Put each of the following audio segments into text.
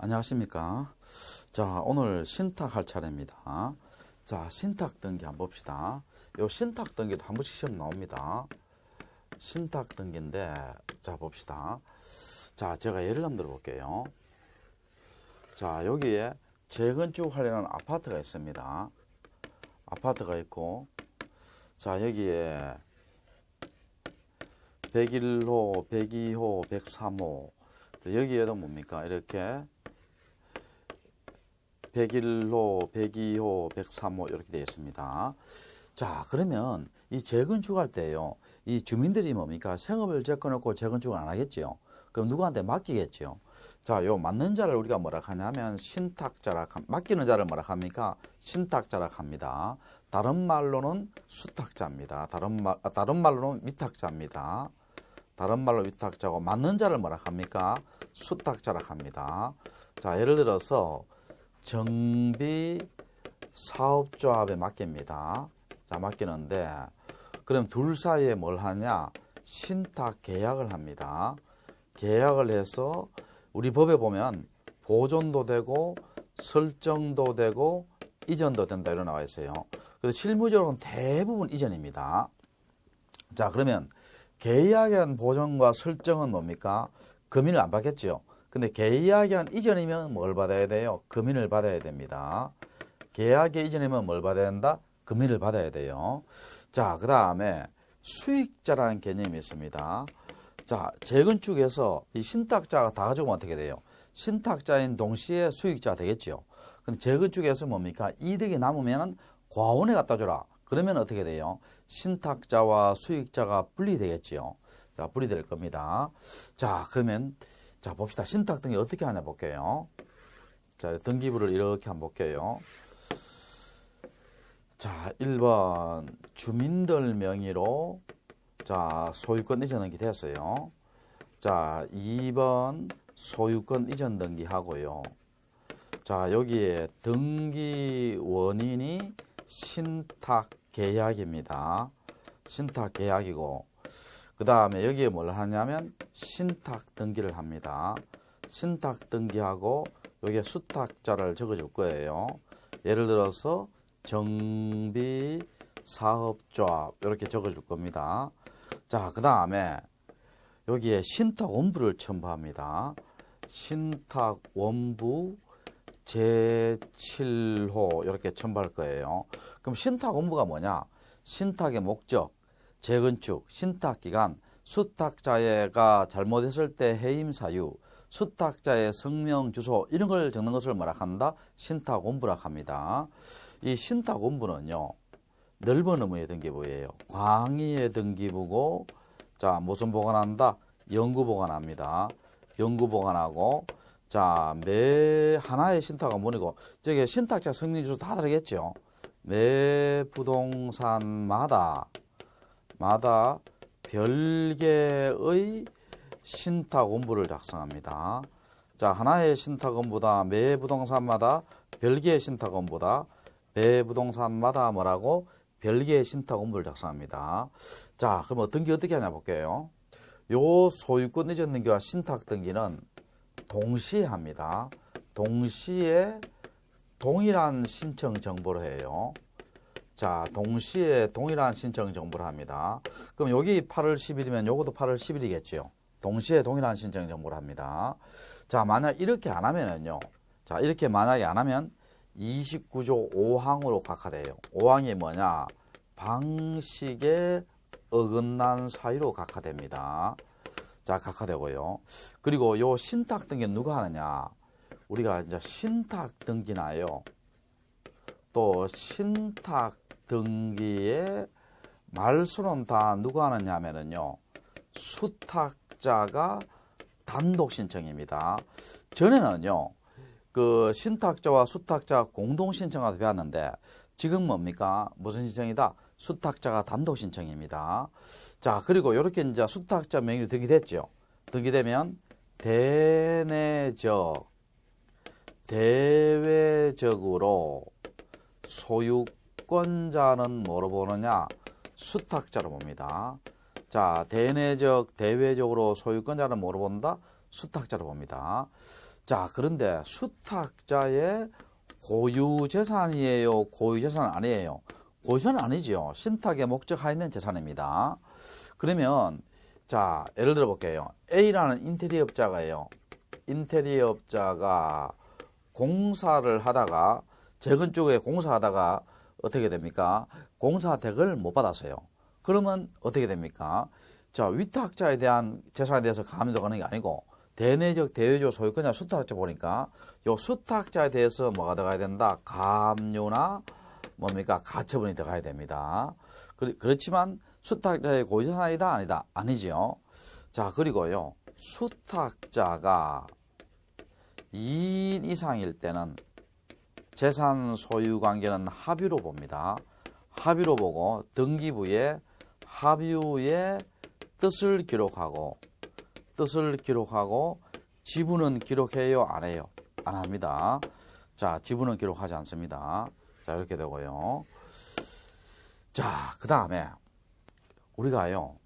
안녕하십니까. 자, 오늘 신탁 할 차례입니다. 자, 신탁 등기 한번 봅시다. 요 신탁 등기도 한 번씩 시험 나옵니다. 신탁 등기인데, 자, 봅시다. 자, 제가 예를 한번 들어볼게요. 자, 여기에 재건축 하려는 아파트가 있습니다. 아파트가 있고, 자, 여기에 101호, 102호, 103호, 여기에도 뭡니까? 이렇게 101호, 102호, 103호 이렇게 되어 있습니다. 자, 그러면 이 재건축할 때요, 이 주민들이 뭡니까? 생업을 제껴놓고 재건축을 안 하겠지요. 그럼 누구한테 맡기겠지요. 자, 요 맡는 자를 우리가 뭐라 하냐면 신탁자라, 맡기는 자를 뭐라 합니까? 신탁자라 합니다. 다른 말로는 수탁자입니다. 다른 말로는 위탁자입니다. 다른 말로 위탁자고 맡는 자를 뭐라 합니까? 수탁자라 합니다. 자, 예를 들어서 정비 사업조합에 맡깁니다. 자, 맡기는데 그럼 둘 사이에 뭘 하냐? 신탁 계약을 합니다. 계약을 해서 우리 법에 보면 보존도 되고 설정도 되고 이전도 된다 이런 나와 있어요. 그래서 실무적으로는 대부분 이전입니다. 자, 그러면 계약한 보존과 설정은 뭡니까? 금인을 안 받겠죠. 근데 계약한 이전이면 뭘 받아야 돼요? 금인을 받아야 됩니다. 계약의 이전이면 뭘 받아야 된다? 금인을 받아야 돼요. 자, 그 다음에 수익자라는 개념이 있습니다. 자, 재건축에서 이 신탁자가 다 가지고면 어떻게 돼요? 신탁자인 동시에 수익자가 되겠죠. 근데 재건축에서 뭡니까? 이득이 남으면 과원에 갖다 줘라. 그러면 어떻게 돼요? 신탁자와 수익자가 분리되겠지요. 자, 분리될 겁니다. 자, 그러면 자, 봅시다. 신탁 등기 어떻게 하냐 볼게요. 자, 등기부를 이렇게 한번 볼게요. 자, 1번 주민들 명의로 자, 소유권 이전 등기 됐어요. 자, 2번 소유권 이전 등기 하고요. 자, 여기에 등기 원인이 신탁 계약입니다. 신탁 계약이고, 그 다음에 여기에 뭘 하냐면 신탁 등기를 합니다. 신탁 등기하고 여기에 수탁자를 적어줄 거예요. 예를 들어서 정비 사업조합 이렇게 적어줄 겁니다. 자, 그 다음에 여기에 신탁 원부를 첨부합니다. 신탁 원부 제7호 이렇게 첨부할 거예요. 그럼 신탁 원부가 뭐냐? 신탁의 목적, 재건축, 신탁기간, 수탁자가 잘못했을 때 해임 사유, 수탁자의 성명, 주소 이런 걸 적는 것을 뭐라 한다? 신탁 원부라 합니다. 이 신탁 원부는요, 넓은 의미의 등기부예요. 광의의 등기부고, 자, 무슨 보관한다? 영구 보관합니다. 영구 보관하고, 자, 매 하나의 신탁은 뭐고, 저게 신탁자 성명, 주소 다 다르겠죠. 매 부동산마다 별개의 신탁 원부를 작성합니다. 자, 하나의 신탁 원부다. 매 부동산마다 별개의 신탁 원부다. 매 부동산마다 뭐라고? 별개의 신탁 원부를 작성합니다. 자, 그럼 등기 어떻게 하냐 볼게요. 요 소유권 이전 등기와 신탁 등기는 동시에 합니다. 동시에 동일한 신청 정보를 해요. 자, 동시에 동일한 신청 정보를 합니다. 그럼 여기 8월 10일이면 요것도 8월 10일이겠죠. 동시에 동일한 신청 정보를 합니다. 자, 만약 이렇게 안 하면은요. 자, 이렇게 만약에 안 하면 29조 5항으로 각하돼요. 5항이 뭐냐? 방식에 어긋난 사유로 각하됩니다. 자, 각하되고요. 그리고 요 신탁 등기는 누가 하느냐? 우리가 이제 신탁 등기나요. 또 신탁 등기의 말소는 다 누가 하느냐 하면은요. 수탁자가 단독 신청입니다. 전에는요. 그 신탁자와 수탁자 공동 신청하다 배웠는데 지금 뭡니까? 무슨 신청이다? 수탁자가 단독 신청입니다. 자, 그리고 이렇게 이제 수탁자 명의로 등기됐죠. 등기되면 대외적으로 소유권자는 뭐로 보느냐? 수탁자로 봅니다. 자, 대외적으로 소유권자는 뭐로 본다? 수탁자로 봅니다. 자, 그런데 수탁자의 고유 재산이에요? 고유 재산은 아니에요? 고유 재산은 아니죠. 신탁의 목적하에 있는 재산입니다. 그러면 자, 예를 들어 볼게요. A라는 인테리어업자가요. 인테리어업자가 공사를 하다가 재건축에 공사하다가 어떻게 됩니까? 공사대금을 못 받았어요. 그러면 어떻게 됩니까? 자, 위탁자에 대한 재산에 대해서 감이 들어가는 게 아니고 대내적 대외적 소유권자 수탁자 보니까 요 수탁자에 대해서 뭐가 들어가야 된다? 감료나 뭡니까? 가처분이 들어가야 됩니다. 그렇지만 수탁자의 고유재산이다 아니다? 아니지요. 자, 그리고요. 수탁자가 2인 이상일 때는 재산 소유 관계는 합의로 봅니다. 합의로 보고 등기부에 합의의 뜻을 기록하고 지분은 기록해요? 안 해요? 안 합니다. 자, 지분은 기록하지 않습니다. 자, 이렇게 되고요. 자, 그 다음에 우리가요,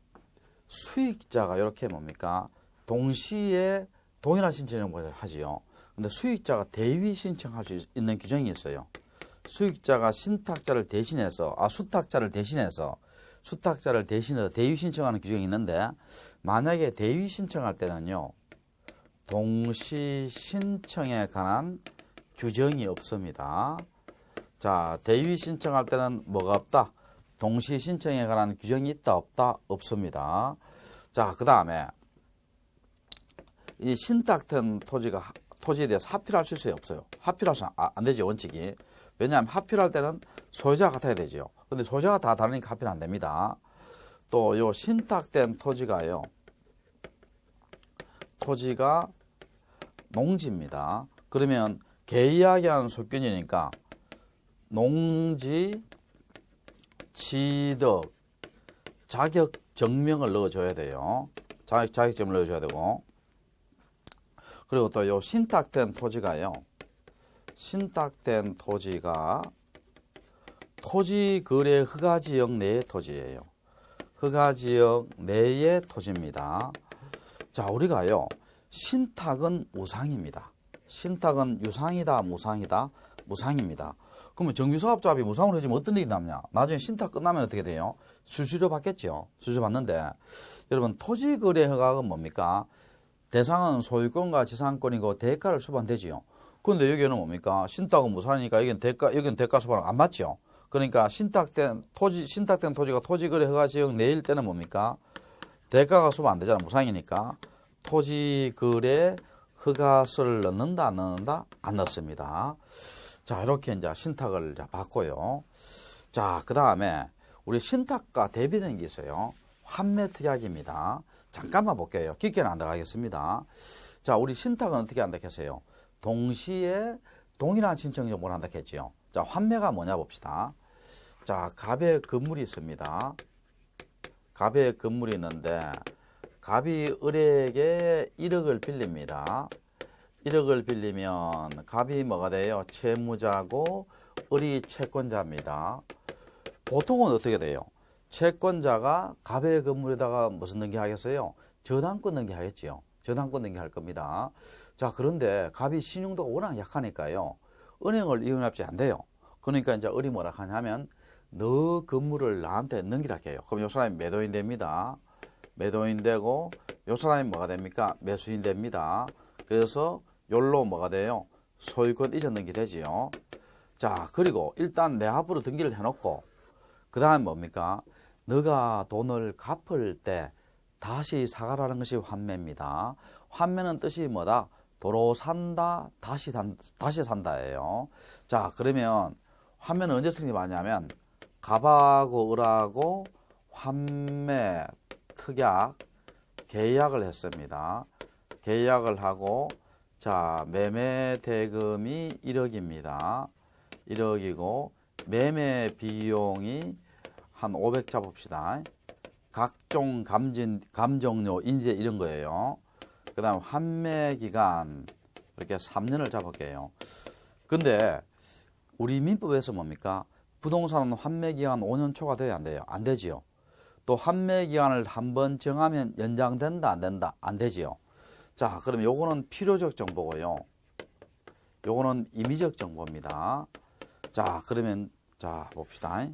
수익자가 이렇게 뭡니까? 동시에 동일한 신청을 하지요. 근데 수익자가 대위 신청할 수 있는 규정이 있어요. 수익자가 수탁자를 대신해서 대위 신청하는 규정이 있는데, 만약에 대위 신청할 때는요, 동시 신청에 관한 규정이 없습니다. 자, 대위 신청할 때는 뭐가 없다? 동시 신청에 관한 규정이 있다 없다? 없습니다. 자, 그 다음에 이 신탁된 토지에 대해서 합의를 할 수 있어요? 없어요? 합의를 하면 안 되죠, 원칙이. 왜냐하면 합의를 할 때는 소유자가 같아야 되죠. 근데 소유자가 다 다르니까 합의는 안 됩니다. 또 요 신탁된 토지가 농지입니다. 그러면 계약한 소견이니까 농지 취득 자격 증명을 넣어줘야 돼요. 자격증을 넣어줘야 되고, 그리고 또 요 신탁된 토지가 토지 거래 허가 지역 내의 토지예요. 허가 지역 내의 토지입니다. 자, 우리가요, 신탁은 우상입니다. 신탁은 유상이다, 무상이다? 무상입니다. 그러면 정비사업자합의 무상으로 해주면 어떤 일이 남냐? 나중에 신탁 끝나면 어떻게 돼요? 수수료 받겠죠. 수수료 받는데, 여러분, 토지거래 허가가 뭡니까? 대상은 소유권과 지상권이고 대가를 수반되지요. 그런데 여기는 뭡니까? 신탁은 무상이니까 여기는 대가 수반을 안 받죠. 그러니까 신탁된 토지가 토지거래 허가 지역 내일 때는 뭡니까? 대가가 수반 안 되잖아. 무상이니까. 토지거래 허가서를 넣는다, 안 넣는다? 안 넣습니다. 자, 이렇게 이제 신탁을 받고요. 자, 그 다음에 우리 신탁과 대비되는 게 있어요. 환매특약입니다. 잠깐만 볼게요. 깊게는 안 들어가겠습니다. 자, 우리 신탁은 어떻게 한다 했어요? 동시에 동일한 신청 여부를 한다 했지요. 자, 환매가 뭐냐 봅시다. 자, 갑의 건물이 있습니다. 갑의 건물이 있는데 갑이 을에게 1억을 빌립니다. 1억을 빌리면 갑이 뭐가 돼요? 채무자고 을이 채권자입니다. 보통은 어떻게 돼요? 채권자가 갑의 건물에다가 무슨 등기하겠어요? 저당권 등기하겠지요. 저당권 등기할 겁니다. 자, 그런데 갑이 신용도가 워낙 약하니까요, 은행을 이용합지 안 돼요. 그러니까 이제 을이 뭐라 하냐면, 너 건물을 나한테 넘기라 해요. 그럼 요 사람이 매도인 됩니다. 매도인 되고, 요 사람이 뭐가 됩니까? 매수인 됩니다. 그래서 요로 뭐가 돼요? 소유권 이전 등기 되지요. 자, 그리고 일단 내 앞으로 등기를 해놓고, 그 다음에 뭡니까? 너가 돈을 갚을 때 다시 사가라는 것이 환매입니다. 환매는 뜻이 뭐다? 도로 산다, 다시 산다예요. 자, 그러면 환매는 언제 성립하냐면, 갑하고 을하고 환매, 특약, 계약을 했습니다. 계약을 하고, 자, 매매 대금이 1억입니다. 1억이고, 매매 비용이 한 500 잡읍시다. 각종 감정료, 인제 이런 거예요. 그 다음 환매 기간 이렇게 3년을 잡을게요. 근데 우리 민법에서 뭡니까? 부동산은 환매 기간 5년 초과돼야 안 돼요. 안 되지요. 또 환매 기간을 한번 정하면 연장된다, 안 된다? 안 되지요. 자, 그럼 요거는 필요적 정보고요. 요거는 임의적 정보입니다. 자, 그러면 자 봅시다.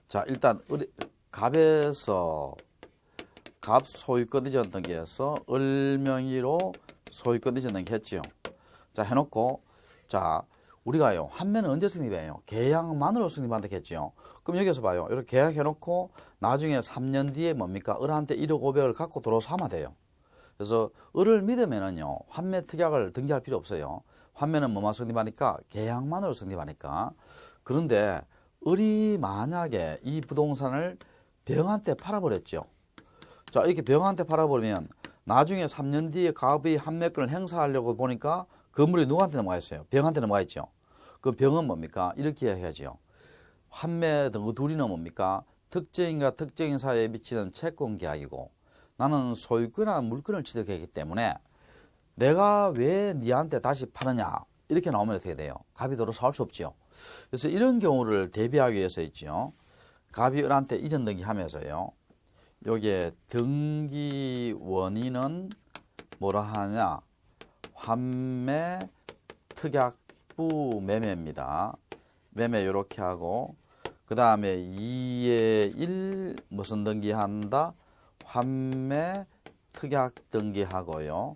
자, 일단 갑에서 갑 소유권 이전 등기해서 을 명의로 소유권 이전 등기 했지요. 자, 해놓고 자 우리가요 환매는 언제 성립해요? 계약만으로 성립한다 했지요. 그럼 여기서 봐요. 이렇게 계약해놓고 나중에 3년 뒤에 뭡니까? 을한테 1억 5백을 갖고 들어와서 하면 돼요. 그래서 을을 믿으면은요 환매 특약을 등기할 필요 없어요. 환매는 뭐만 성립하니까 계약만으로 성립하니까. 그런데 을이 만약에 이 부동산을 병한테 팔아버렸죠. 자, 이렇게 병한테 팔아버리면 나중에 3년 뒤에 갑이 환매권을 행사하려고 보니까 건물이 누구한테 넘어가 있어요? 병한테 넘어가 있죠. 그 병은 뭡니까? 이렇게 해야죠. 환매 등 둘이는 뭡니까? 특정인과 특정인 사이에 미치는 채권 계약이고 나는 소유권이나 물권을 취득했기 때문에 내가 왜 니한테 다시 파느냐 이렇게 나오면 어떻게 돼요? 갑이 도로 사올 수 없죠. 그래서 이런 경우를 대비하기 위해서 있죠. 갑이 을한테 이전 등기하면서요. 여기에 등기 원인은 뭐라 하냐? 환매 특약부 매매입니다. 매매 이렇게 하고 그 다음에 2의 1 무슨 등기한다? 환매 특약 등기하고요.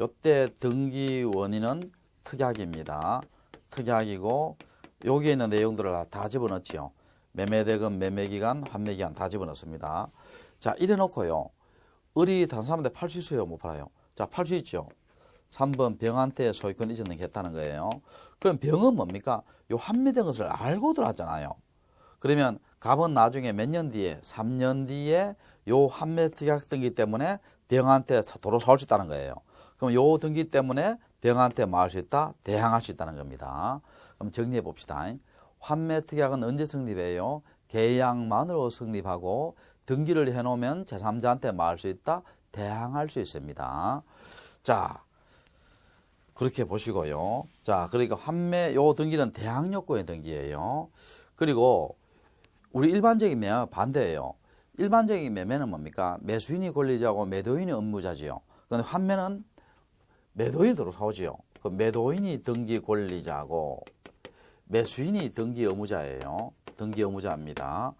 이때 등기 원인은 특약입니다. 특약이고 여기에 있는 내용들을 다 집어넣지요. 매매대금, 매매기간, 환매기간 다 집어넣습니다. 자, 이래 놓고요. 을이 다른 사람한테 팔 수 있어요? 못 팔아요? 자, 팔 수 있죠. 3번 병한테 소유권 이전 등기했다는 거예요. 그럼 병은 뭡니까? 요 환매된 것을 알고 들어왔잖아요. 그러면 갑은 나중에 몇 년 뒤에 3년 뒤에 요 환매 특약 등기 때문에 병한테 도로 사올 수 있다는 거예요. 그럼 요 등기 때문에 병한테 뭐 할 수 있다? 대항할 수 있다는 겁니다. 그럼 정리해 봅시다. 환매 특약은 언제 성립해요? 계약만으로 성립하고 등기를 해놓으면 제3자한테 뭐 할 수 있다? 대항할 수 있습니다. 자, 그렇게 보시고요. 자, 그러니까 환매 요 등기는 대항 요건의 등기예요. 그리고 우리 일반적인 매매 반대예요. 일반적인 매매는 뭡니까? 매수인이 권리자고 매도인이 업무자지요. 그런데 환매는 매도인이 도로 사오지요. 그 매도인이 등기 권리자고 매수인이 등기 의무자예요. 등기 의무자입니다.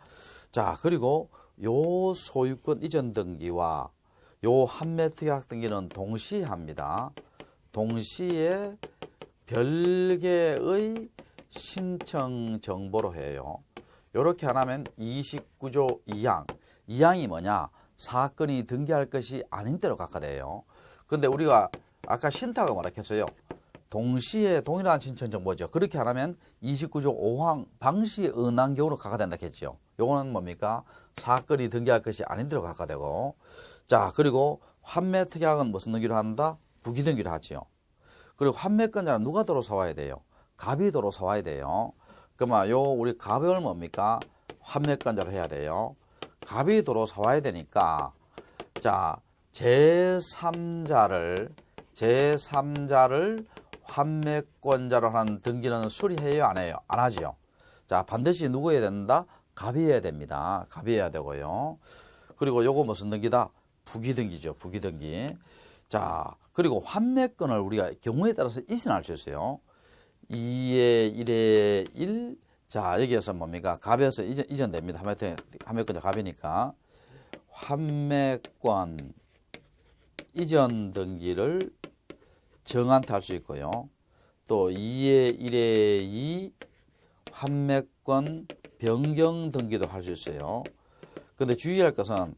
자, 그리고 요 소유권 이전 등기와 요 환매 특약 등기는 동시에 합니다. 동시에 별개의 신청 정보로 해요. 이렇게 하면 29조 2항. 2항이 뭐냐? 사건이 등기할 것이 아닌 대로 각하돼요. 그런데 우리가 아까 신탁을 뭐라 했어요? 동시에 동일한 신청 정보죠. 그렇게 하면 29조 5항 방시 은한 경우로 각하된다 했죠. 요거는 뭡니까? 사건이 등기할 것이 아닌 대로 각하되고. 자, 그리고 환매 특약은 무슨 등기로 한다? 부기 등기로 하지요. 그리고 환매권자는 누가 도로 사와야 돼요? 갑이 도로 사와야 돼요. 그러면 요 우리 갑을 뭡니까? 환매권자로 해야 돼요. 갑이 도로 사와야 되니까 자, 제3자를 환매권자로 하는 등기는 수리해요? 안 해요? 안 하지요. 자, 반드시 누구 해야 된다? 갑이 해야 됩니다. 갑이 해야 되고요. 그리고 요거 무슨 등기다? 부기등기죠. 부기등기. 자, 그리고 환매권을 우리가 경우에 따라서 이전할 수 있어요. 2의 1의 1. 자, 여기에서 뭡니까? 갑에서 이전됩니다. 환매권자 갑이니까. 환매권 이전 등기를 정한테 할 수 있고요. 또 2의 1의 2 환매권 변경 등기도 할 수 있어요. 그런데 주의할 것은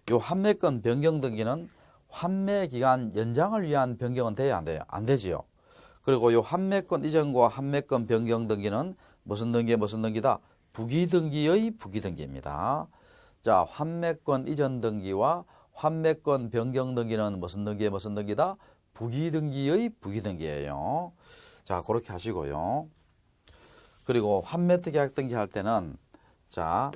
이 환매권 변경 등기는 환매 기간 연장을 위한 변경은 돼야 안 돼요? 안 되지요. 그리고 이 환매권 이전과 환매권 변경 등기는 무슨 등기다? 부기등기의 부기등기입니다. 자, 환매권 이전 등기와 환매권 변경 등기는 무슨 등기다? 부기등기의 부기등기예요. 자, 그렇게 하시고요. 그리고 환매특약 등기할 때는 자,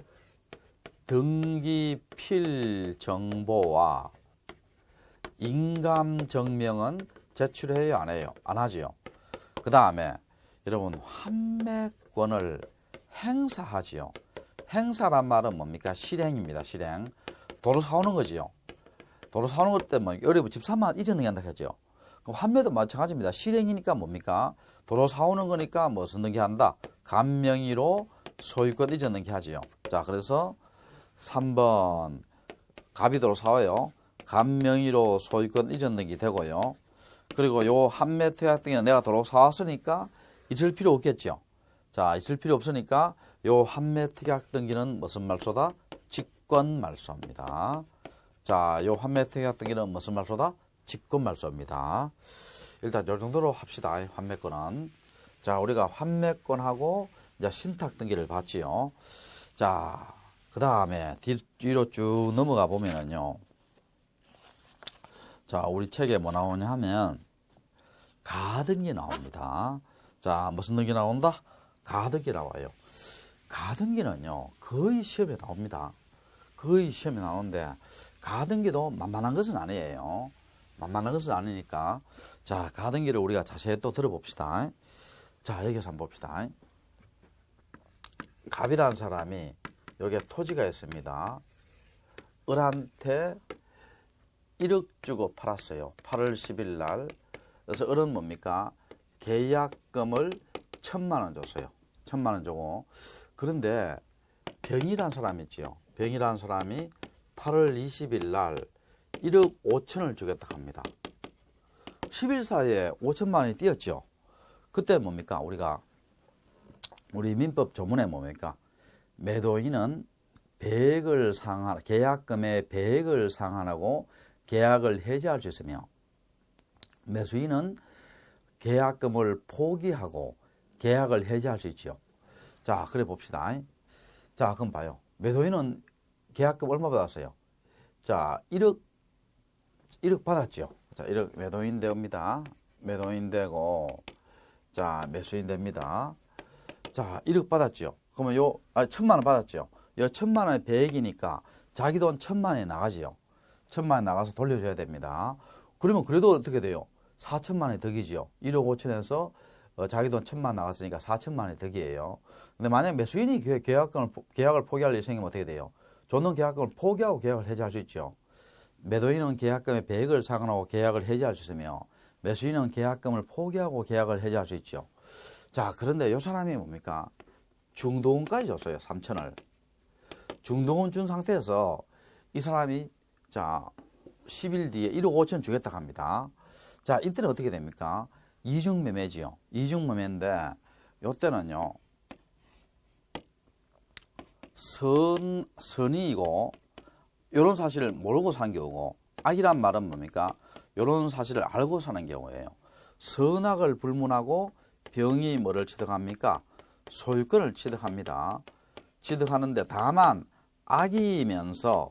등기필 정보와 인감증명은 제출해요? 안 해요? 안 하지요. 그 다음에 여러분 환매권을 행사하지요. 행사란 말은 뭡니까? 실행입니다. 실행. 도로 사오는 거지요. 도로 사오는 것 때문에 어려워 집 사면 잊어넘긴다 했죠. 그럼 환매도 마찬가지입니다. 실행이니까 뭡니까? 도로 사오는 거니까 무슨 등기한다? 간명의로 소유권 이전등기 하지요. 자, 그래서 3번 갑이 도로 사와요. 간명의로 소유권 이전등기 되고요. 그리고 요 한매특약 등기는 내가 도로 사왔으니까 잊을 필요 없겠죠. 자, 잊을 필요 없으니까 요 한매특약 등기는 무슨 말소다? 직권말소입니다. 자, 요 환매특약 등기는 무슨 말소다? 직권말소입니다. 일단 요 정도로 합시다. 환매권은. 자, 우리가 환매권하고 이제 신탁 등기를 봤지요. 자, 그 다음에 뒤로 쭉 넘어가 보면은요. 자, 우리 책에 뭐 나오냐 하면 가등기 나옵니다. 자, 무슨 등기 나온다? 가등기 나와요. 가등기는요, 거의 시험에 나옵니다. 거의 시험에 나오는데, 가등기도 만만한 것은 아니에요. 만만한 것은 아니니까. 자, 가등기를 우리가 자세히 또 들어봅시다. 자, 여기서 한번 봅시다. 갑이라는 사람이 여기에 토지가 있습니다. 을한테 1억 주고 팔았어요. 8월 10일 날. 그래서 을은 뭡니까? 계약금을 1,000만 원 줬어요. 1,000만 원 주고. 그런데 병이라는 사람이 있지요. 병이라는 사람이 8월 20일 날 1억 5천을 주겠다 합니다. 10일 사이에 5천만 원이 뛰었죠. 그때 뭡니까? 우리 민법 조문에 뭡니까? 매도인은 배액을 상환, 계약금의 배액을 상환하고 계약을 해지할 수 있으며 매수인은 계약금을 포기하고 계약을 해지할 수 있죠. 자, 그래 봅시다. 자, 그럼 봐요. 매도인은 계약금 얼마 받았어요? 자, 1억 받았죠. 자, 1억 매도인 됩니다. 매도인 되고, 자, 매수인 됩니다. 자, 1억 받았죠. 그러면 1,000만 원 받았죠. 요 1,000만 원의 배액이니까 자기 돈 1,000만 원이 나가지요. 1,000만 원 나가서 돌려줘야 됩니다. 그러면 그래도 어떻게 돼요? 4천만 원이 덕이지요. 1억 5천에서 자기 돈 1,000만 원 나갔으니까 4천만 원이 덕이에요. 근데 만약 매수인이 계약을 포기할 예정이면 어떻게 돼요? 줬는 계약금을 포기하고 계약을 해지할 수 있죠. 매도인은 계약금의 배액을 상환하고 계약을 해지할 수 있으며 매수인은 계약금을 포기하고 계약을 해지할 수 있죠. 자, 그런데 이 사람이 뭡니까? 중도금까지 줬어요. 3천을. 중도금 준 상태에서 이 사람이 자 10일 뒤에 1억 5천 주겠다 합니다. 자, 이때는 어떻게 됩니까? 이중매매지요. 이중매매인데 이때는요. 선이이고 이런 사실을 모르고 사는 경우고 악이란 말은 뭡니까? 이런 사실을 알고 사는 경우예요. 선악을 불문하고 병이 뭐를 취득합니까? 소유권을 취득합니다. 취득하는데 다만 악이면서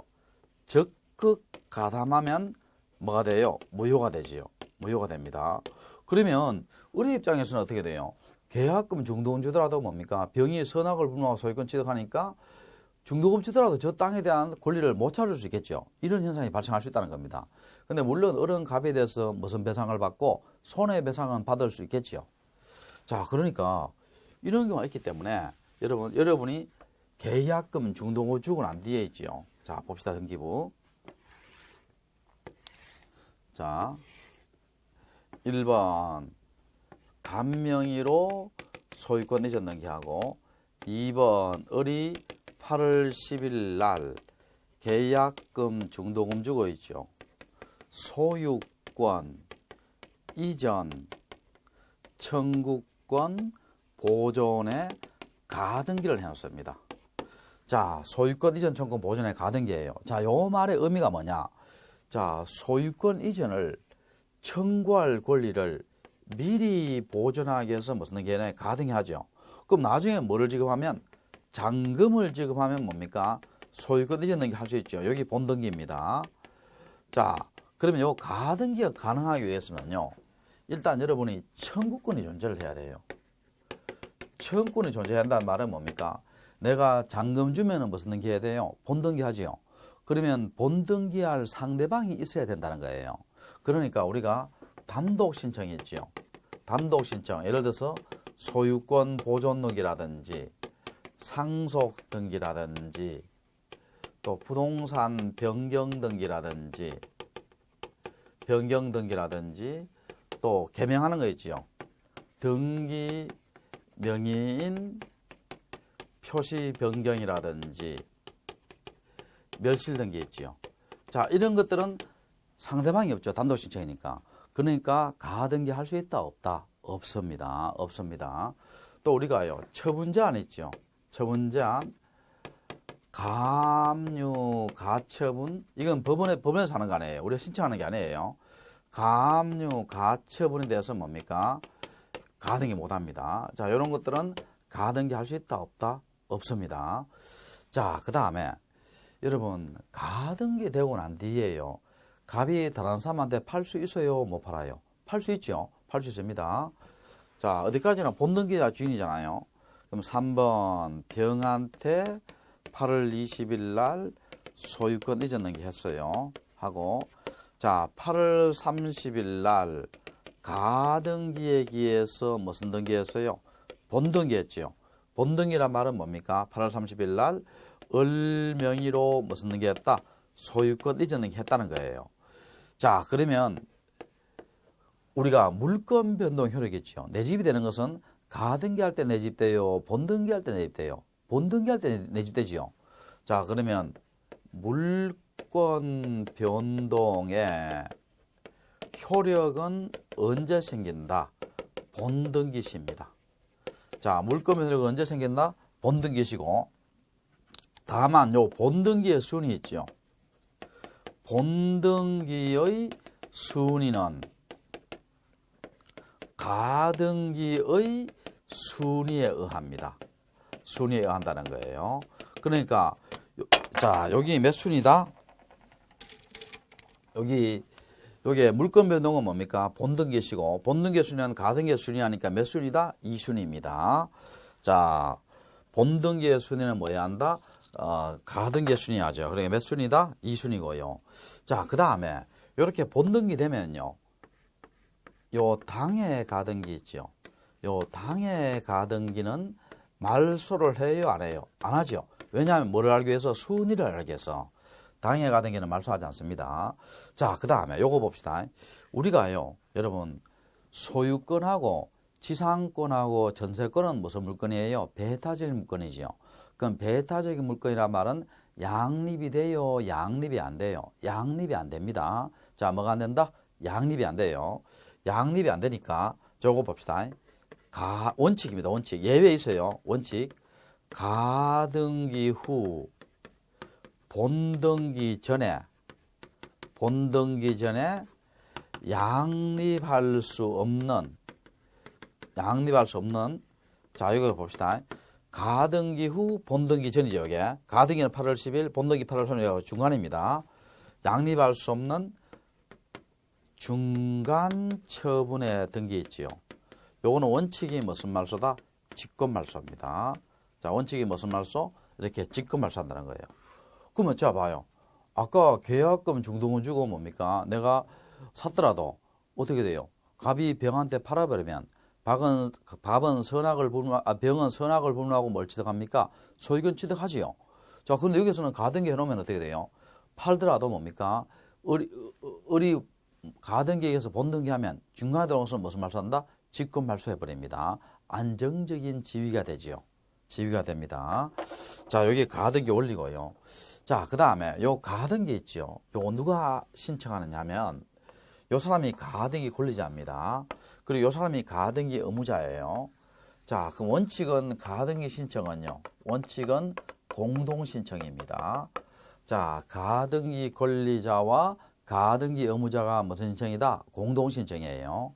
적극 가담하면 뭐가 돼요? 무효가 되지요. 무효가 됩니다. 그러면 우리 입장에서는 어떻게 돼요? 계약금 중도금 주더라도 뭡니까? 병이 선악을 불문하고 소유권 취득하니까 중도금 주더라도 저 땅에 대한 권리를 못 찾을 수 있겠죠. 이런 현상이 발생할 수 있다는 겁니다. 근데 물론 어른 갑에 대해서 무슨 배상을 받고 손해배상은 받을 수 있겠죠. 자, 그러니까 이런 경우가 있기 때문에 여러분이 계약금 중도금 주고 난 뒤에 있지요. 자, 봅시다. 등기부. 자, 1번 간명의로 소유권 이전 등기하고 2번 을이 8월 10일 날 계약금 중도금 주고 있죠. 소유권 이전 청구권 보존의 가등기를 해놓습니다. 자, 소유권 이전 청구권 보존의 가등기예요. 자, 요 말의 의미가 뭐냐? 자, 소유권 이전을 청구할 권리를 미리 보존하기 위해서 무슨 등기에 가등기 하죠. 그럼 나중에 뭐를 지급하면 잔금을 지급하면 뭡니까? 소유권 이전 등기 할 수 있죠. 여기 본등기입니다. 자, 그러면 요 가등기가 가능하기 위해서는요. 일단 여러분이 청구권이 존재를 해야 돼요. 청구권이 존재한다는 말은 뭡니까? 내가 잔금 주면은 무슨 등기 해야 돼요? 본등기 하지요. 그러면 본등기할 상대방이 있어야 된다는 거예요. 그러니까 우리가 단독 신청이 있지요. 단독 신청. 예를 들어서 소유권 보존 등기라든지 상속 등기라든지 또 부동산 변경 등기라든지 변경 등기라든지 또 개명하는 거 있지요. 등기 명의인 표시 변경이라든지 멸실 등기 있지요. 자, 이런 것들은 상대방이 없죠. 단독 신청이니까. 그러니까 가등기 할 수 있다 없다? 없습니다. 없습니다. 또 우리가요. 처분제한 있죠. 처분제한 가압류 가처분 이건 법원에서 하는 거 아니에요. 우리가 신청하는 게 아니에요. 가압류 가처분에 대해서 뭡니까? 가등기 못 합니다. 자, 이런 것들은 가등기 할 수 있다 없다? 없습니다. 자, 그 다음에 여러분 가등기 되고 난 뒤에요. 갑이 다른 사람한테 팔 수 있어요? 못 팔아요? 팔 수 있죠. 팔 수 있습니다. 자, 어디까지나 본등기자 주인이잖아요. 그럼 3번 병한테 8월 20일 날 소유권 이전 등기했어요. 하고 자 8월 30일 날 가등기에 기해서 무슨 등기했어요? 본등기했죠. 본등기란 말은 뭡니까? 8월 30일 날 을 명의로 무슨 등기했다? 소유권 이전 등기했다는 거예요. 자, 그러면 우리가 물권 변동 효력이죠. 내집이 되는 것은 가등기할 때 내집돼요. 본등기할 때 내집돼요. 본등기할 때 내집되지요. 자, 그러면 물권 변동의 효력은 언제 생긴다? 본등기 시입니다. 자, 물권 변동 효력은 언제 생긴다? 본등기 시고 다만 요 본등기의 순위 있죠. 본등기의 순위는 가등기의 순위에 의합니다. 순위에 의한다는 거예요. 그러니까 자, 여기 몇 순위다? 여기 물권 변동은 뭡니까? 본등기 시고 본등기 순위는 가등기 순위 하니까 몇 순위다? 2순위입니다. 자, 본등기의 순위는 뭐야 한다? 가등기 순위하죠. 그러니까 몇 순위다? 2순위고요. 자, 그 다음에 이렇게 본등기 되면요. 요 당해 가등기 있죠. 요 당해 가등기는 말소를 해요, 안 해요? 안 하죠. 왜냐하면 뭐를 알기 위해서? 순위를 알기 위해서. 당해 가등기는 말소하지 않습니다. 자, 그 다음에 요거 봅시다. 우리가요, 여러분, 소유권하고 지상권하고 전세권은 무슨 물건이에요? 배타적인 물건이지요. 그럼 배타적인 물건이란 말은 양립이 돼요? 양립이 안 돼요? 양립이 안 됩니다. 자, 뭐가 안 된다? 양립이 안 돼요. 양립이 안 되니까 저거 봅시다. 원칙입니다. 원칙. 예외 있어요. 원칙. 가등기 후 본등기 전에 양립할 수 없는 자, 이거 봅시다. 가등기 후 본등기 전이죠. 이게 가등기는 8월 10일, 본등기 8월 3일 중간입니다. 양립할 수 없는 중간 처분의 등기 있지요. 요거는 원칙이 무슨 말소다? 직권 말소입니다. 자, 원칙이 무슨 말소? 이렇게 직권 말소한다는 거예요. 그러면 자 봐요. 아까 계약금 중도금 주고 뭡니까? 내가 샀더라도 어떻게 돼요? 갑이 병한테 팔아버리면 병은 선악을 불문하고 뭘 취득합니까? 소유권 취득하지요. 자, 그런데 여기서는 가등기 해놓으면 어떻게 돼요? 팔더라도 뭡니까? 가등기에서 본등기하면 중간에 들어가서 무슨 말소한다? 직권 말소해버립니다. 안정적인 지위가 되지요. 지위가 됩니다. 자, 여기 가등기 올리고요. 자, 그 다음에 요 가등기 있죠. 요거 누가 신청하느냐 하면 요 사람이 가등기 권리자입니다. 그리고 요 사람이 가등기 의무자예요. 자, 그럼 원칙은 가등기 신청은요. 원칙은 공동신청입니다. 자, 가등기 권리자와 가등기 의무자가 무슨 신청이다? 공동신청이에요.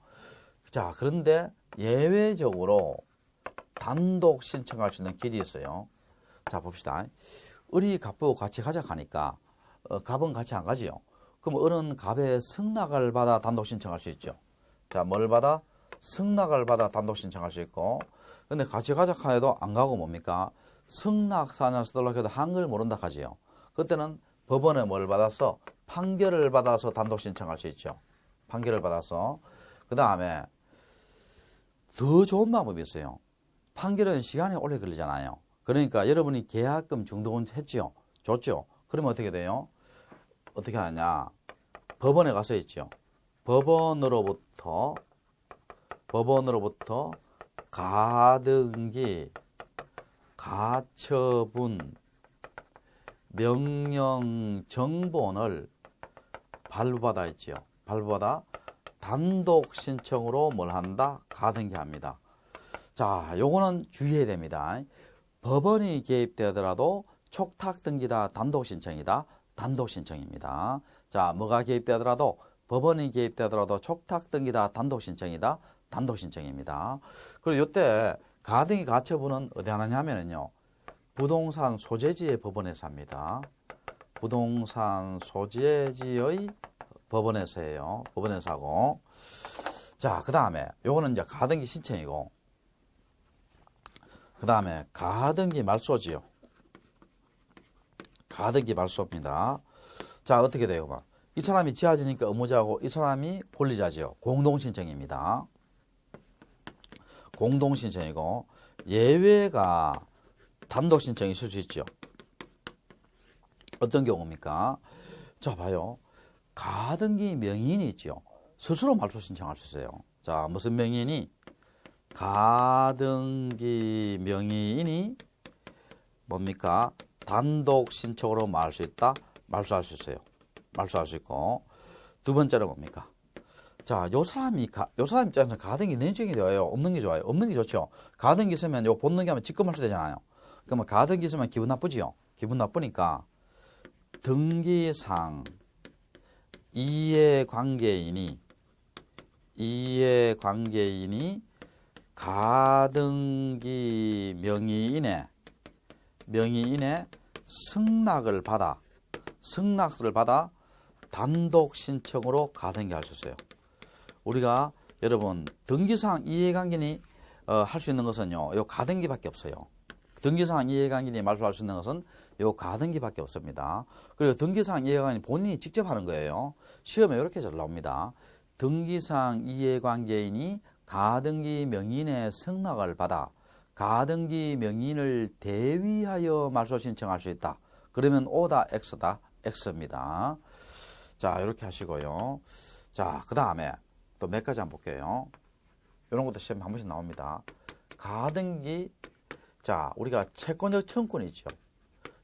자, 그런데 예외적으로 단독 신청할 수 있는 길이 있어요. 자, 봅시다. 을이 갑하고 같이 가자 하니까 갑은 같이 안 가지요. 그럼 을은 갑의 승낙을 받아 단독 신청할 수 있죠. 자, 뭘 받아? 승낙을 받아 단독 신청할 수 있고, 근데 같이 가자 해도 안 가고 뭡니까? 승낙사항을 쓰도록 해도 한글 모른다 하지요. 그때는 법원에 뭘 받아서? 판결을 받아서 단독 신청할 수 있죠. 판결을 받아서. 그 다음에 더 좋은 방법이 있어요. 판결은 시간이 오래 걸리잖아요. 그러니까 여러분이 계약금 중도금 했지요. 줬죠. 그러면 어떻게 돼요? 어떻게 하느냐? 법원에 가서 있죠. 법원으로부터 가등기, 가처분, 명령 정본을 발부받아 있지요. 발부받아 단독 신청으로 뭘 한다? 가등기합니다. 자, 요거는 주의해야 됩니다. 법원이 개입되더라도 촉탁 등기다, 단독 신청이다, 단독 신청입니다. 자, 뭐가 개입되더라도 법원이 개입되더라도 촉탁 등기다, 단독 신청이다, 단독 신청입니다. 그리고 이때 가등기 가처분은 어디 하느냐면요, 부동산 소재지의 법원에서 합니다. 부동산 소재지의 법원에서 해요. 법원에서 하고. 자, 그 다음에 요거는 이제 가등기 신청이고, 그 다음에 가등기 말소지요. 가등기 말소입니다. 자, 어떻게 돼요? 이 사람이 지어지니까 의무자고 이 사람이 권리자지요. 공동신청입니다. 공동신청이고, 예외가 단독 신청이 있을 수 있죠. 어떤 경우입니까? 자, 봐요. 가등기 명인이 있죠. 스스로 말소 신청할 수 있어요. 자, 무슨 명인이? 가등기 명인이 뭡니까? 단독 신청으로 말할 수 있다? 말소할 수 있어요. 말소할 수 있고. 두 번째로 뭡니까? 자, 요 사람 입장에서 가등기 내적이 좋아요? 없는 게 좋아요? 없는 게 좋죠. 가등기 있으면 요 본능이 하면 직권 말소되잖아요. 그러면 가등기 있으면 기분 나쁘지요. 기분 나쁘니까 등기상 이해관계인이 가등기 명의인의 승낙을 받아 단독 신청으로 가등기 할 수 있어요. 우리가 여러분 등기상 이해관계인이 할 수 있는 것은요, 요 가등기밖에 없어요. 등기상 이해관계인이 말소할 수 있는 것은 요 가등기밖에 없습니다. 그리고 등기상 이해관계인이 본인이 직접 하는 거예요. 시험에 이렇게 잘 나옵니다. 등기상 이해관계인이 가등기 명인의 승낙을 받아 가등기 명인을 대위하여 말소 신청할 수 있다. 그러면 O다 X다. X입니다. 자, 이렇게 하시고요. 자, 그 다음에 또 몇 가지 한번 볼게요. 이런 것도 시험에 한 번씩 나옵니다. 가등기, 자, 우리가 채권적 청구권이 있죠.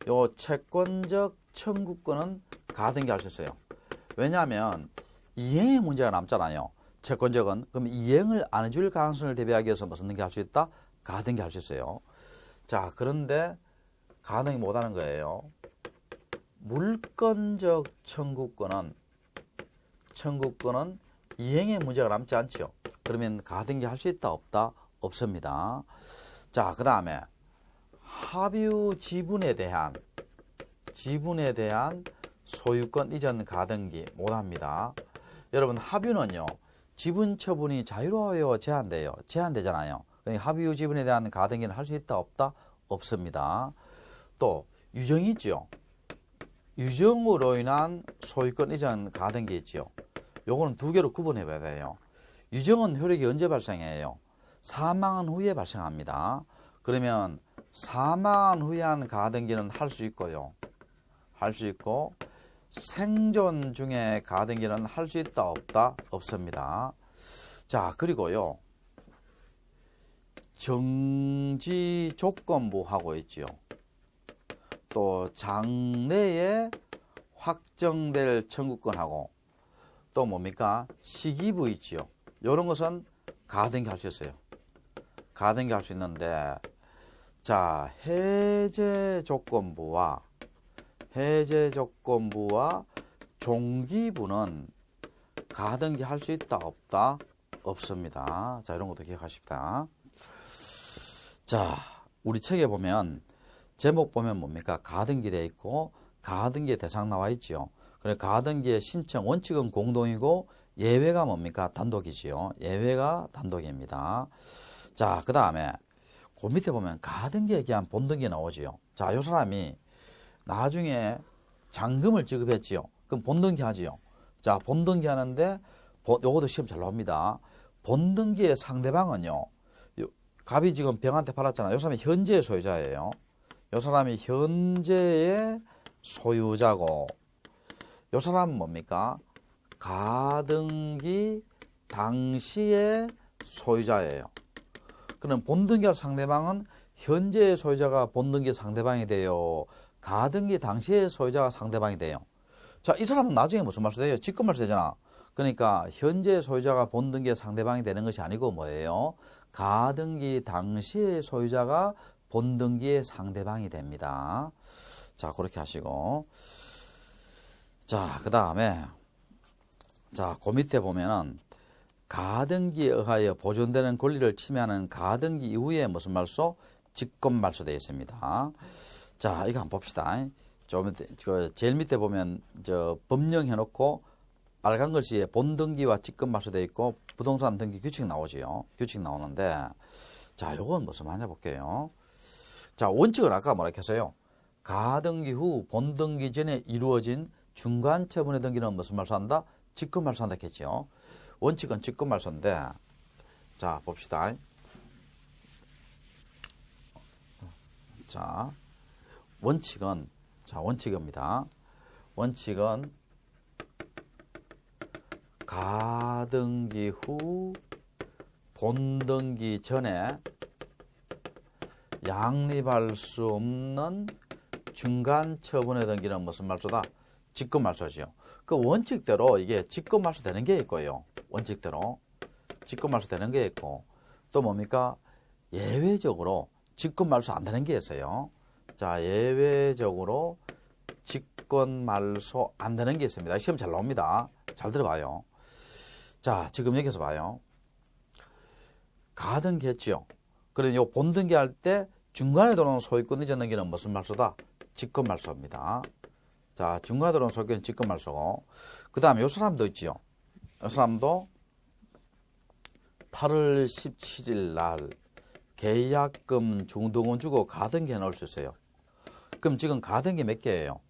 요 채권적 청구권은 가등기 할 수 있어요. 왜냐하면 이행의 문제가 남잖아요. 채권적은. 그럼 이행을 안 해줄 가능성을 대비하기 위해서 무슨 등기 할 수 있다? 가등기 할 수 있어요. 자, 그런데 가등기 못하는 거예요. 물권적 청구권은 이행의 문제가 남지 않죠. 그러면 가등기 할 수 있다? 없다? 없습니다. 자, 그 다음에 합유 지분에 대한 소유권 이전 가등기 못합니다. 여러분, 합유는요, 지분 처분이 자유로워요, 제한돼요? 제한되잖아요. 그러니까 합유 지분에 대한 가등기는 할 수 있다? 없다? 없습니다. 또 유정이 있죠. 유정으로 인한 소유권 이전 가등기 있죠. 요거는 두 개로 구분해 봐야 돼요. 유정은 효력이 언제 발생해요? 사망한 후에 발생합니다. 그러면 사망한 후에 한 가등기는 할 수 있고요. 할 수 있고, 생존 중에 가등기는 할 수 있다? 없다? 없습니다. 자, 그리고요, 정지 조건부하고 있지요. 또 장래에 확정될 청구권하고 또 뭡니까? 시기부 있지요. 이런 것은 가등기 할 수 있어요. 가등기 할 수 있는데, 자, 해제 조건부와 종기부는 가등기 할 수 있다? 없다? 없습니다. 자, 이런 것도 기억하십시다. 자, 우리 책에 보면 제목 보면 뭡니까? 가등기 되어 있고 가등기의 대상 나와 있지요. 그래, 가등기의 신청 원칙은 공동이고 예외가 뭡니까? 단독이지요. 예외가 단독입니다. 자, 그 다음에 그 밑에 보면 가등기에 대한 본등기 나오지요. 자, 이 사람이 나중에 잔금을 지급했지요. 그럼 본등기 하지요. 자, 본등기 하는데 요것도 시험 잘 나옵니다. 본등기의 상대방은요, 갑이 지금 병한테 팔았잖아요. 이 사람이 현재의 소유자예요. 이 사람이 현재의 소유자고, 이 사람은 뭡니까? 가등기 당시의 소유자예요. 그럼 본등기할 상대방은 현재의 소유자가 본등기 상대방이 돼요. 가등기 당시의 소유자가 상대방이 돼요. 자, 이 사람은 나중에 무슨 말소 돼요? 직권 말소 되잖아. 그러니까 현재 소유자가 본등기의 상대방이 되는 것이 아니고 뭐예요? 가등기 당시의 소유자가 본등기의 상대방이 됩니다. 자, 그렇게 하시고. 자, 그 다음에 자, 그 밑에 보면은 가등기에 의하여 보존되는 권리를 침해하는 가등기 이후에 무슨 말소? 직권 말소 되어 있습니다. 자, 이거 한번 봅시다. 제일 밑에 보면 법령 해놓고 빨간 글씨에 본등기와 직권 말소 되어 있고 부동산 등기 규칙 나오지요. 규칙 나오는데 자, 요건 무슨 말이냐 볼게요. 자, 원칙은 아까 뭐라 했어요? 가등기 후 본등기 전에 이루어진 중간 처분의 등기는 무슨 말소한다? 직권 말소한다 했죠. 원칙은 직권 말소인데 자, 봅시다. 자, 원칙입니다. 원칙은 가등기 후 본등기 전에 양립할 수 없는 중간 처분의 등기는 무슨 말소다? 직권 말소지요. 그 원칙대로 이게 직권 말소 되는 게 있고요. 원칙대로 직권 말소 되는 게 있고 또 뭡니까? 예외적으로 직권 말소 안 되는 게 있어요. 자, 예외적으로 직권 말소 안 되는 게 있습니다. 시험 잘 나옵니다. 잘 들어봐요. 자, 지금 여기서 봐요. 가등기 했지요. 그래, 요 본등기 할 때 중간에 들어오는 소유권 이전 등기는 무슨 말소다? 직권 말소입니다. 자, 중간에 들어오는 소유권은 직권 말소고. 그 다음에 요 사람도 있지요. 요 사람도 8월 17일 날 계약금 중등원 주고 가등기 해놓을 수 있어요. 그럼 지금 가등기 몇 개예요?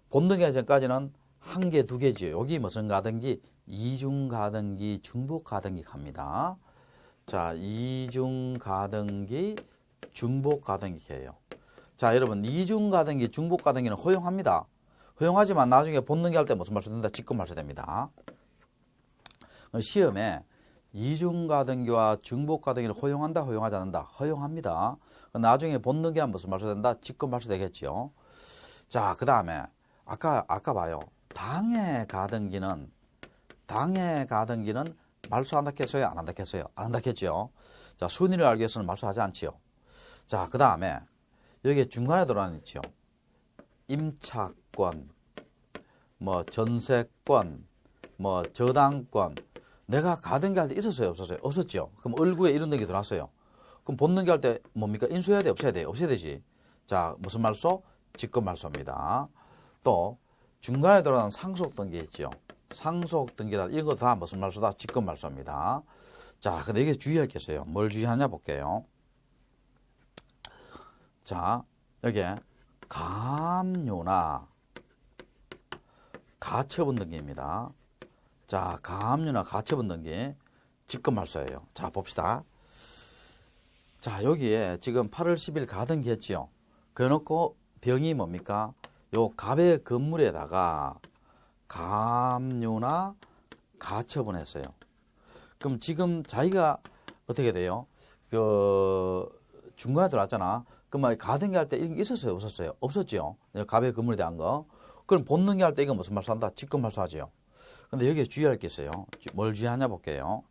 본등기 하기 전까지는 한 개, 두 개지요. 여기 무슨 가등기? 이중 가등기, 중복 가등기 갑니다. 자, 이중 가등기, 중복 가등기예요. 자, 여러분 이중 가등기, 중복 가등기는 허용합니다. 허용하지만 나중에 본등기 할 때 무슨 말소 된다? 직권 말소 됩니다. 시험에 이중 가등기와 중복 가등기를 허용한다, 허용하지 않는다? 허용합니다. 나중에 본등기 하면 무슨 말소 된다? 직권 말소 되겠죠. 자, 그 다음에 아까 봐요. 당해 가등기는 말소한다 했어요? 안 한다 했어요? 안 한다 했죠. 자, 순위를 알기 위해서는 말소하지 않지요. 자, 그 다음에 여기 중간에 들어가는 있죠. 임차권, 뭐 전세권, 뭐 저당권. 내가 가등기 할 때 있었어요? 없었어요? 없었죠. 그럼 얼구에 이런 등기 들어왔어요. 그럼 본등기 할 때 뭡니까? 인수해야 돼? 없애야 돼? 없애야 되지. 자, 무슨 말소? 직권 말소입니다. 또 중간에 들어가는 상속 등기 있죠. 상속 등기라 이런 거 다 무슨 말소다? 직권 말소입니다. 자, 근데 이게 주의할 게 있어요. 뭘 주의하냐 볼게요. 자, 여기에 가압류나 가처분 등기입니다. 자, 가압류나 가처분 등기 직권 말소예요. 자, 봅시다. 자, 여기에 지금 8월 10일 가등기 했지요. 그래놓고 병이 뭡니까? 요 갑의 건물에다가 가압류나 가처분했어요. 그럼 지금 자기가 어떻게 돼요? 중간에 들어왔잖아. 그럼 가등기 할 때 이런 게 있었어요? 없었어요? 없었죠. 갑의 건물에 대한 거. 그럼 본등기 할 때 이거 무슨 말소한다? 직권 말소하지요. 근데 여기에 주의할 게 있어요. 뭘 주의하냐 볼게요.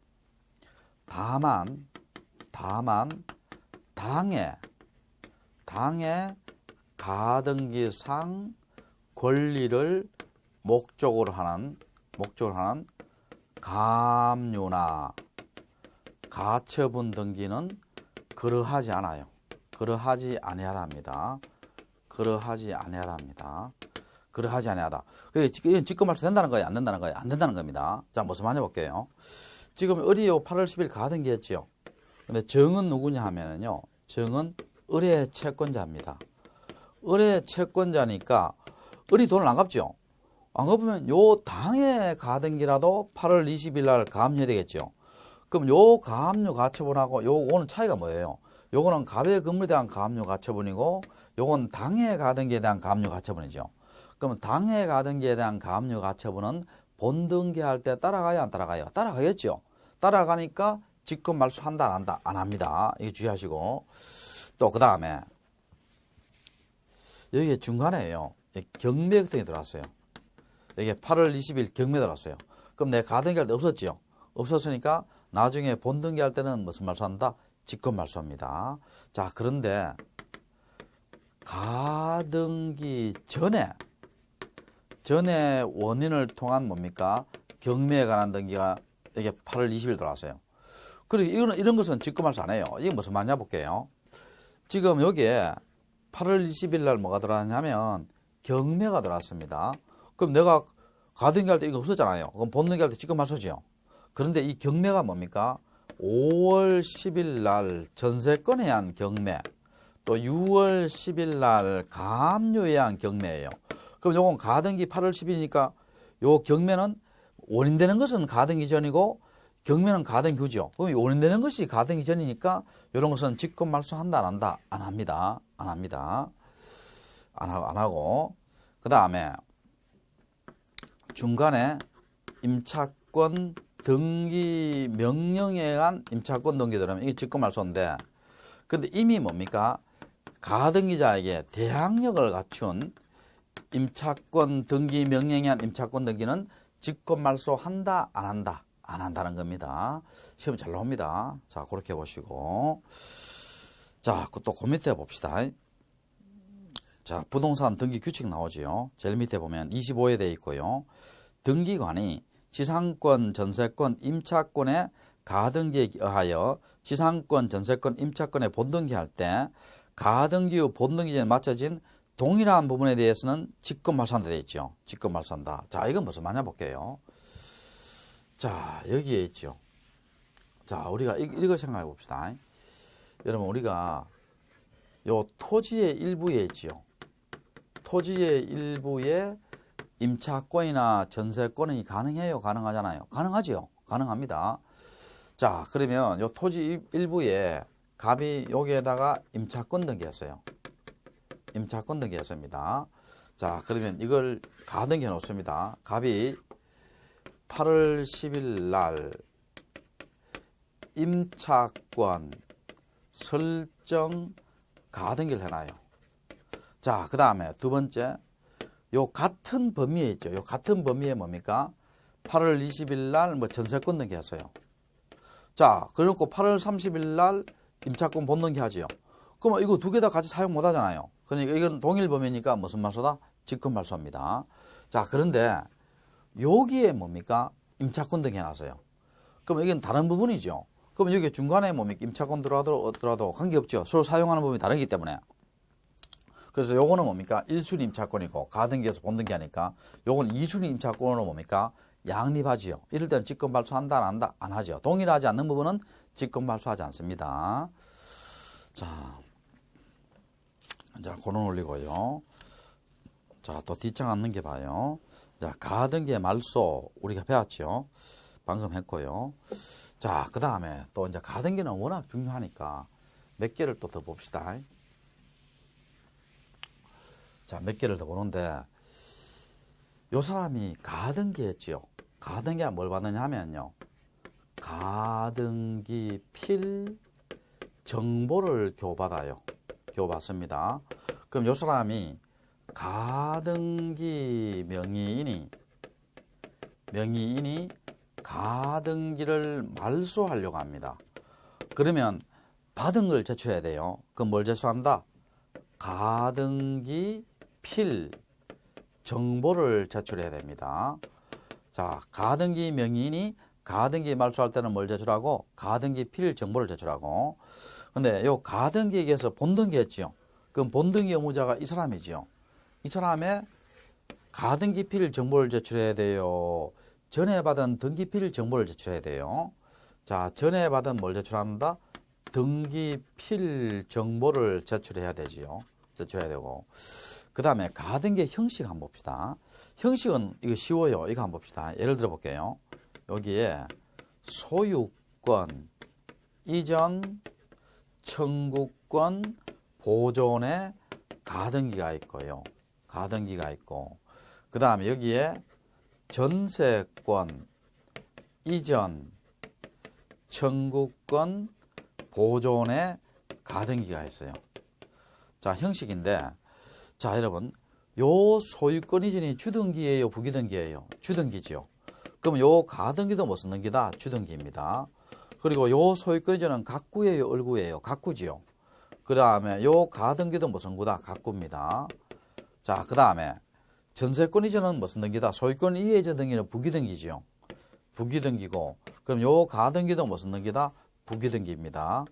다만 당해 가등기상 권리를 목적으로 하는 가압류나 가처분 등기는 그러하지 않아요. 그러하지 아니하다 합니다. 그러하지 아니하다. 이건 직권 말소 된다는 거예요? 안 된다는 거예요? 안 된다는 겁니다. 자, 무슨 말인지 볼게요. 지금 을이요 8월 10일 가등기 했지요. 근데 정은 누구냐 하면은요. 정은 을의 채권자입니다. 을의 채권자니까 을이 돈을 안 갚죠. 안 갚으면 요 당의 가등기라도 8월 20일 날 가압류해야 되겠죠. 그럼 요 가압류 가처분하고 요거는 차이가 뭐예요? 요거는 갑의 건물에 대한 가압류 가처분이고 요건 당의 가등기에 대한 가압류 가처분이죠. 그러면 당의 가등기에 대한 가압류 가처분은 본등기할 때 따라가요, 안 따라가요? 따라가겠죠. 따라가니까 직권 말소한다, 안 한다? 안 합니다. 이거 주의하시고. 또 그 다음에 여기 중간에요. 경매 같은 게 들어왔어요. 여기 8월 20일 경매 들어왔어요. 그럼 내 가등기할 때 없었지요. 없었으니까 나중에 본등기할 때는 무슨 말소한다? 직권 말소합니다. 자, 그런데 가등기 전에 원인을 통한 뭡니까? 경매에 관한 등기가 이게 8월 20일 들어왔어요. 그리고 이런 것은 직권 말소 안 해요. 이게 무슨 말이냐 볼게요. 지금 여기에 8월 20일 날 뭐가 들어왔냐면 경매가 들어왔습니다. 그럼 내가 가등기할 때 이거 없었잖아요. 그럼 본등기할 때 직권 말소지요. 그런데 이 경매가 뭡니까? 5월 10일 날 전세권에 의한 경매, 또 6월 10일 날 가압류에 의한 경매예요. 그럼 요건 가등기 8월 10일이니까 요 경매는 원인되는 것은 가등기 전이고 경매는 가등기 후죠. 그럼 원인되는 것이 가등기 전이니까 이런 것은 직권 말소한다, 안 한다? 안 합니다. 안 합니다. 안 하고. 그 다음에 중간에 임차권 등기 명령에 의한 임차권 등기 들어오면 이게 직권 말소인데, 근데 이미 뭡니까? 가등기자에게 대항력을 갖춘 임차권 등기 명령에 의한 임차권 등기는 직권 말소한다, 안 한다? 안 한다는 겁니다. 시험 잘 나옵니다. 자, 그렇게 보시고. 자, 또 그 밑에 봅시다. 자, 부동산 등기 규칙 나오지요. 제일 밑에 보면 25에 되어 있고요. 등기관이 지상권, 전세권, 임차권의 가등기에 의하여 지상권, 전세권, 임차권에 본등기할 때 가등기 후 본등기 전에 맞춰진 동일한 부분에 대해서는 직권 말소한다 되어 있죠. 직권 말소한다. 자, 이건 무슨 말이냐 볼게요. 자, 여기에 있죠. 자, 우리가 이거 생각해 봅시다. 여러분, 우리가 요 토지의 일부에 있지요. 토지의 일부에 임차권이나 전세권이 가능해요? 가능하잖아요. 가능하지요. 가능합니다. 자, 그러면 요 토지 일부에 갑이 여기에다가 임차권 등기했어요. 임차권 등기했습니다. 자, 그러면 이걸 가등기해 놓습니다. 갑이 8월 10일 날 임차권 설정 가등기를 해놔요. 자, 그 다음에 두 번째, 요 같은 범위에 있죠. 요 같은 범위에 뭡니까? 8월 20일 날 뭐 전세권 등기했어요. 자, 그래놓고 8월 30일 날 임차권 본등기 하지요. 그러면 이거 두 개 다 같이 사용 못 하잖아요. 그러니까 이건 동일 범위니까 무슨 말소다? 직권 말소입니다. 자, 그런데 여기에 뭡니까? 임차권 등기 해놨어요. 그럼 이건 다른 부분이죠. 그럼 여기 중간에 뭡니까? 임차권 들어가도 관계없죠. 서로 사용하는 부분이 다르기 때문에. 그래서 요거는 뭡니까? 1순위 임차권이고 가등기에서 본등기 하니까 요거는 2순위 임차권으로 뭡니까? 양립하지요. 이럴 때는 직권 말소한다, 안 한다? 안 하죠. 동일하지 않는 부분은 직권 말소하지 않습니다. 자, 고론 올리고요. 자, 또 뒷장 앉는 게 봐요. 자, 가등기의 말소 우리가 배웠죠. 방금 했고요. 자, 그 다음에 또 이제 가등기는 워낙 중요하니까 몇 개를 또 더 봅시다. 자, 몇 개를 더 보는데 요 사람이 가등기 했지요. 가등기가 뭘 받느냐 하면요. 가등기 필 정보를 교받아요. 교받습니다. 그럼 요 사람이 가등기 명의인이 가등기를 말소하려고 합니다. 그러면 받은 걸 제출해야 돼요. 그럼 뭘 제출한다? 가등기 필 정보를 제출해야 됩니다. 자, 가등기 명의인이 가등기 말소할 때는 뭘 제출하고 가등기 필 정보를 제출하고. 근데 요 가등기에 의해서 본등기 했지요. 그럼 본등기 의무자가 이 사람이지요. 이 사람의 가등기 필 정보를 제출해야 돼요. 전에 받은 등기 필 정보를 제출해야 돼요. 자, 전에 받은 뭘 제출한다? 등기 필 정보를 제출해야 되지요. 제출해야 되고. 그 다음에 가등기 형식 한번 봅시다. 형식은 이거 쉬워요. 이거 한번 봅시다. 예를 들어 볼게요. 여기에 소유권, 이전, 청구권, 보존의 가등기가 있고요. 가등기가 있고. 그 다음에 여기에 전세권, 이전, 청구권, 보존의 가등기가 있어요. 자, 형식인데, 자, 여러분, 요 소유권 이전이 주등기예요, 부기등기예요? 주등기지요. 그럼 요 가등기도 무슨 등기다? 주등기입니다. 그리고 요 소유권 이전은 각구예요, 을구예요? 각구지요. 그 다음에 요 가등기도 무슨 구다? 각구입니다. 자, 그 다음에 전세권 이전은 무슨 등기다? 소유권 이해 이전 등기는 부기등기지요. 부기등기고, 그럼 요 가등기도 무슨 등기다? 부기등기입니다.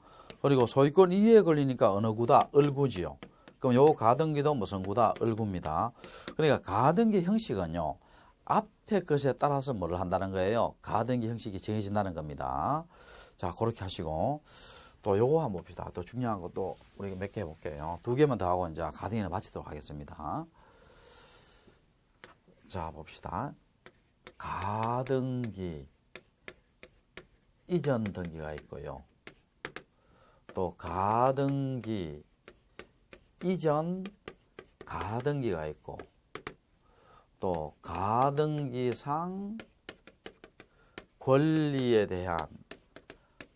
그리고 소유권 이해에 걸리니까 어느 구다? 을구지요. 그럼 요 가등기도 무슨 구다? 을구입니다. 그러니까 가등기 형식은요, 앞에 것에 따라서 뭐를 한다는 거예요? 가등기 형식이 정해진다는 겁니다. 자, 그렇게 하시고, 또 요거 한번 봅시다. 또 중요한 것도 우리 몇 개 해볼게요. 2개만 더 하고 이제 가등기는 마치도록 하겠습니다. 자, 봅시다. 가등기, 이전 등기가 있고요. 또 가등기, 이전 가등기가 있고, 또 가등기상 권리에 대한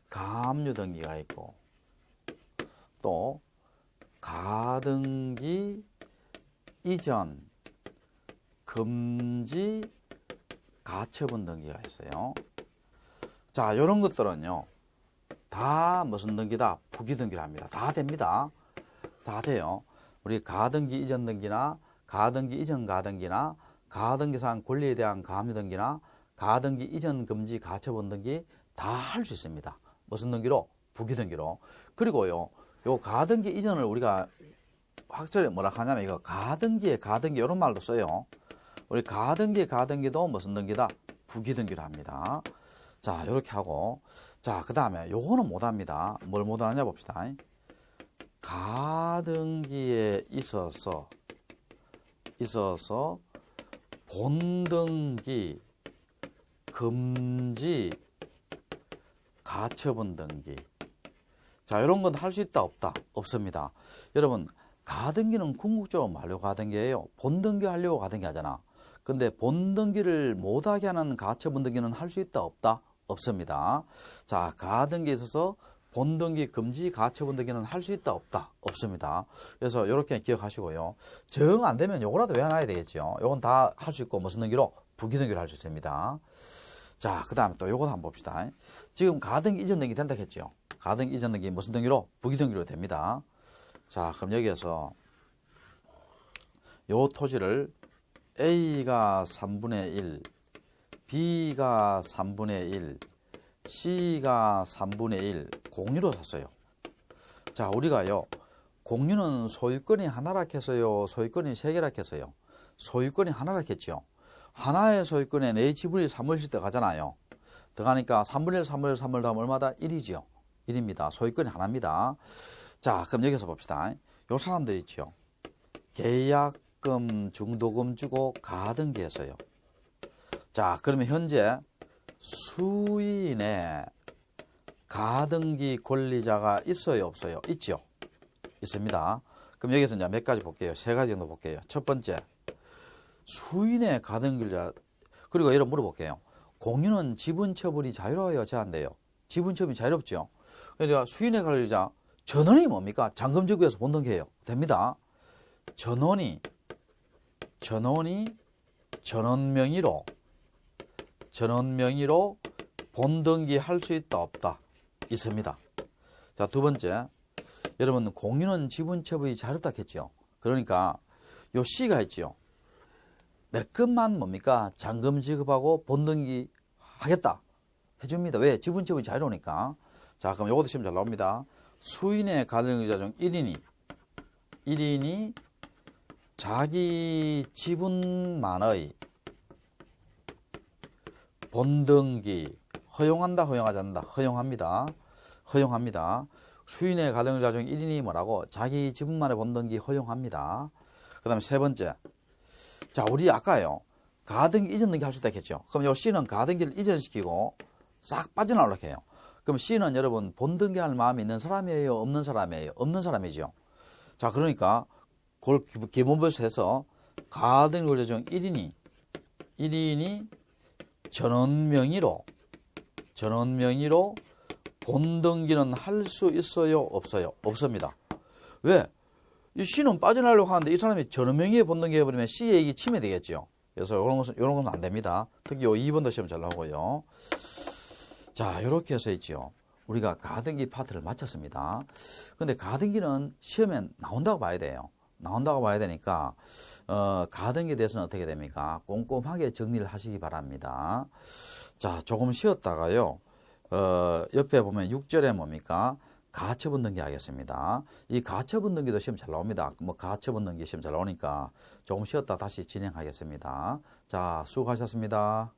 가압류 등기가 있고, 또 가등기 이전 금지 가처분 등기가 있어요. 자, 이런 것들은요, 다 무슨 등기다? 부기등기를 합니다. 다 됩니다. 다 돼요. 우리 가등기 이전 등기나 가등기 이전 가등기나 가등기상 권리에 대한 가압류 등기나 가등기 이전 금지 가처분 등기 다 할 수 있습니다. 무슨 등기로? 부기등기로. 그리고요, 요 가등기 이전을 우리가 확실히 뭐라 하냐면 이거 가등기에 가등기 이런 말도 써요. 우리 가등기에 가등기도 무슨 등기다? 부기등기를 합니다. 자, 이렇게 하고, 자, 그 다음에 요거는 못합니다. 뭘 못하느냐 봅시다. 가등기에 있어서 본등기, 금지, 가처분 등기. 자, 이런 건 할 수 있다, 없다? 없습니다. 여러분, 가등기는 궁극적으로 뭐 하려고 가등기예요? 본등기 하려고 가등기 하잖아. 근데 본등기를 못하게 하는 가처분 등기는 할 수 있다, 없다? 없습니다. 자, 가등기에 있어서 본등기 금지 가처분 등기는 할 수 있다, 없다? 없습니다. 그래서 이렇게 기억하시고요. 정 안 되면 요거라도 외워놔야 되겠죠. 요건 다 할 수 있고 무슨 등기로? 부기등기로 할 수 있습니다. 자, 그 다음에 또 요거 한번 봅시다. 지금 가등기 이전 등기 된다 했죠. 가등기 이전 등기 무슨 등기로? 부기등기로 됩니다. 자, 그럼 여기에서 요 토지를 A가 3분의 1, B가 3분의 1, C가 3분의 1 공유로 샀어요. 자, 우리가요, 공유는 소유권이 하나라 했어요? 소유권이 세 개라 했어요? 소유권이 하나라 했죠. 하나의 소유권에 내 지분이 3분의 1씩 들어가잖아요. 들어가니까 3분의 1, 3분의 1, 3분의 1 하면 얼마다? 1이죠. 1입니다. 소유권이 하나입니다. 자, 그럼 여기서 봅시다. 요 사람들 있죠. 계약금, 중도금 주고 가등기 했어요. 자, 그러면 현재 수인의 가등기 권리자가 있어요, 없어요? 있죠. 있습니다. 그럼 여기서 이제 몇 가지 볼게요. 세 가지 정도 볼게요. 첫 번째, 수인의 가등기자. 그리고 여러분 물어볼게요. 공유는 지분 처분이 자유로워요, 제한돼요? 지분 처분이 자유롭죠. 그러니까 수인의 관리자 전원이 뭡니까? 잔금지구에서 본등기해요. 됩니다. 전원 명의로 본등기 할 수 있다, 없다? 있습니다. 자, 두 번째, 여러분 공유는 지분 처분이 자유롭다 했죠. 그러니까 요 C가 있죠. 내 것만 뭡니까? 잔금 지급하고 본등기 하겠다 해줍니다. 왜? 지분 처분이 자유로우니까. 자, 그럼 요것도 시험 잘 나옵니다. 수인의 가등기자 중 1인이 자기 지분만의 본등기 허용한다, 허용하지 않는다? 허용합니다. 수인의 가등기자 중 1인이 뭐라고? 자기 지분만의 본등기 허용합니다. 그 다음에 세 번째, 자, 우리 아까요, 가등기 이전 등기 할 수 있다 했죠. 그럼 요 C는 가등기를 이전시키고 싹 빠져나오려고 해요. 그럼 C는 여러분 본등기 할 마음이 있는 사람이에요, 없는 사람이에요? 없는 사람이죠. 자, 그러니까 그걸 기본부에서 해서 가등기 권리자 중 1인이 1인이 전원 명의로 본등기는 할 수 있어요? 없어요? 없습니다. 왜? 이 C는 빠져나가려고 하는데 이 사람이 전원 명의의 본등기 해버리면 C의 이익이 침해되겠죠. 그래서 이런 것은 안 됩니다. 특히 2번도 시험 잘 나오고요. 자, 이렇게 해서 있죠. 우리가 가등기 파트를 마쳤습니다. 근데 가등기는 시험에 나온다고 봐야 돼요. 나온다고 봐야 되니까 가등기에 대해서는 어떻게 됩니까? 꼼꼼하게 정리를 하시기 바랍니다. 자, 조금 쉬었다가요. 옆에 보면 6절에 뭡니까? 가처분 등기 하겠습니다. 이 가처분 등기도 시험 잘 나옵니다. 뭐 가처분 등기 시험 잘 나오니까 조금 쉬었다 다시 진행하겠습니다. 자, 수고하셨습니다.